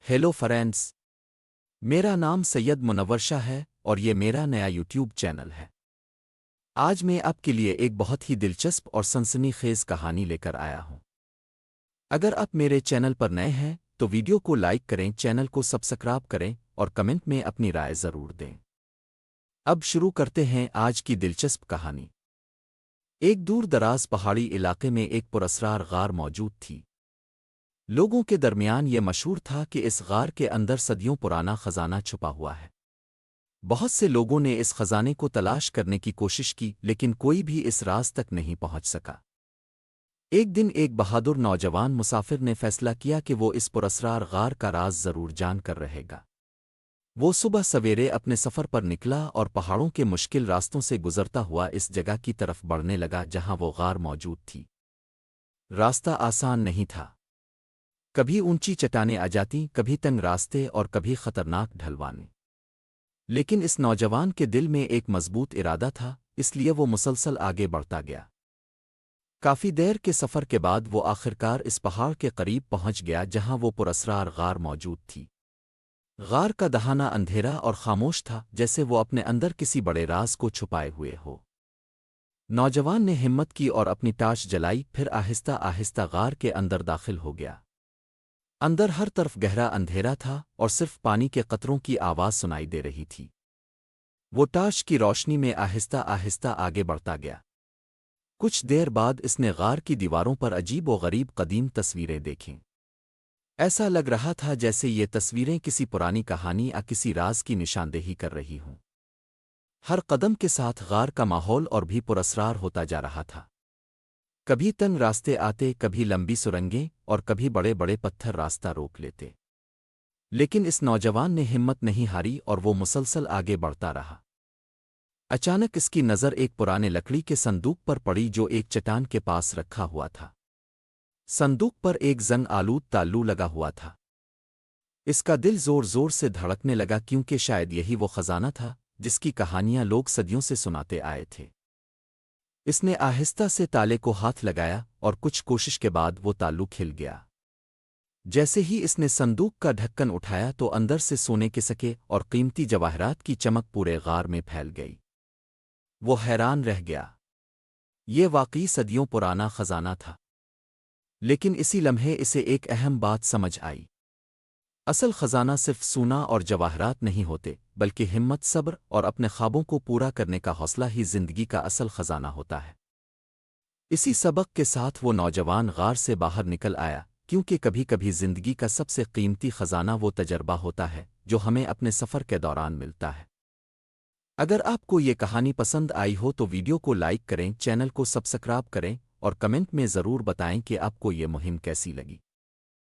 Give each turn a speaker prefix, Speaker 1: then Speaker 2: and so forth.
Speaker 1: Hello friends, मेरा नाम सैयद मुनव्वर शाह है और ये मेरा नया यूट्यूब चैनल है। आज मैं आपके लिए एक बहुत ही दिलचस्प और सनसनीखेज कहानी लेकर आया हूं। अगर आप मेरे चैनल पर नए हैं तो वीडियो को लाइक करें, चैनल को सब्सक्राइब करें और कमेंट में अपनी राय ज़रूर दें। अब शुरू करते हैं आज की दिलचस्प कहानी। एक दूर दराज पहाड़ी इलाके में एक पुरस्कार गार मौजूद थी। लोगों के दरमियान ये मशहूर था कि इस गार के अंदर सदियों पुराना खजाना छुपा हुआ है। बहुत से लोगों ने इस खजाने को तलाश करने की कोशिश की, लेकिन कोई भी इस राज तक नहीं पहुंच सका। एक दिन एक बहादुर नौजवान मुसाफिर ने फैसला किया कि वो इस पुरस्कार गार का राज जरूर जान कर रहेगा। वो सुबह सवेरे अपने सफ़र पर निकला और पहाड़ों के मुश्किल रास्तों से गुजरता हुआ इस जगह की तरफ बढ़ने लगा जहां वो गार मौजूद थी। रास्ता आसान नहीं था। कभी ऊंची चट्टानें आ जाती, कभी तंग रास्ते और कभी खतरनाक ढलवाने। लेकिन इस नौजवान के दिल में एक मजबूत इरादा था, इसलिए वो मुसलसल आगे बढ़ता गया। काफी देर के सफर के बाद वो आखिरकार इस पहाड़ के करीब पहुंच गया जहां वो पुरस्कार गार मौजूद थी। गार का दहाना अंधेरा और खामोश था, जैसे वो अपने अंदर किसी बड़े राज को छुपाए हुए हो। नौजवान ने हिम्मत की और अपनी टार्च जलाई, फिर आहिस्ता आहिस्ता गार के अंदर दाखिल हो गया। अंदर हर तरफ गहरा अंधेरा था और सिर्फ पानी के कतरों की आवाज़ सुनाई दे रही थी। वो टार्च की रोशनी में आहिस्ता आहिस्ता आगे बढ़ता गया। कुछ देर बाद इसने गार की दीवारों पर अजीब व गरीब कदीम तस्वीरें देखीं। ऐसा लग रहा था जैसे ये तस्वीरें किसी पुरानी कहानी या किसी राज की निशानदेही कर रही हों। हर कदम के साथ गार का माहौल और भी पुरस्कार होता जा रहा था। कभी तंग रास्ते आते, कभी लंबी सुरंगें और कभी बड़े बड़े पत्थर रास्ता रोक लेते। लेकिन इस नौजवान ने हिम्मत नहीं हारी और वो मुसलसल आगे बढ़ता रहा। अचानक इसकी नज़र एक पुराने लकड़ी के संदूक पर पड़ी जो एक चट्टान के पास रखा हुआ था। संदूक पर एक जंग आलूद ताल्लू लगा हुआ था। इसका दिल जोर जोर से धड़कने लगा, क्योंकि शायद यही वो खजाना था जिसकी कहानियां लोग सदियों से सुनाते आए थे। इसने आहिस्ता से ताले को हाथ लगाया और कुछ कोशिश के बाद वो ताल्लू खिल गया। जैसे ही इसने संदूक का ढक्कन उठाया तो अंदर से सोने के सिक्के और कीमती जवाहरात की चमक पूरे गार में फैल गई। वो हैरान रह गया। ये वाकई सदियों पुराना खजाना था। लेकिन इसी लम्हे इसे एक अहम बात समझ आई। असल खजाना सिर्फ सोना और जवाहरात नहीं होते, बल्कि हिम्मत, सब्र और अपने ख्वाबों को पूरा करने का हौसला ही जिंदगी का असल खजाना होता है। इसी सबक के साथ वो नौजवान गार से बाहर निकल आया, क्योंकि कभी कभी जिंदगी का सबसे कीमती खजाना वो तजर्बा होता है जो हमें अपने सफ़र के दौरान मिलता है। अगर आपको ये कहानी पसंद आई हो तो वीडियो को लाइक करें, चैनल को सब्सक्राइब करें और कमेंट में ज़रूर बताएं कि आपको ये मुहिम कैसी लगी।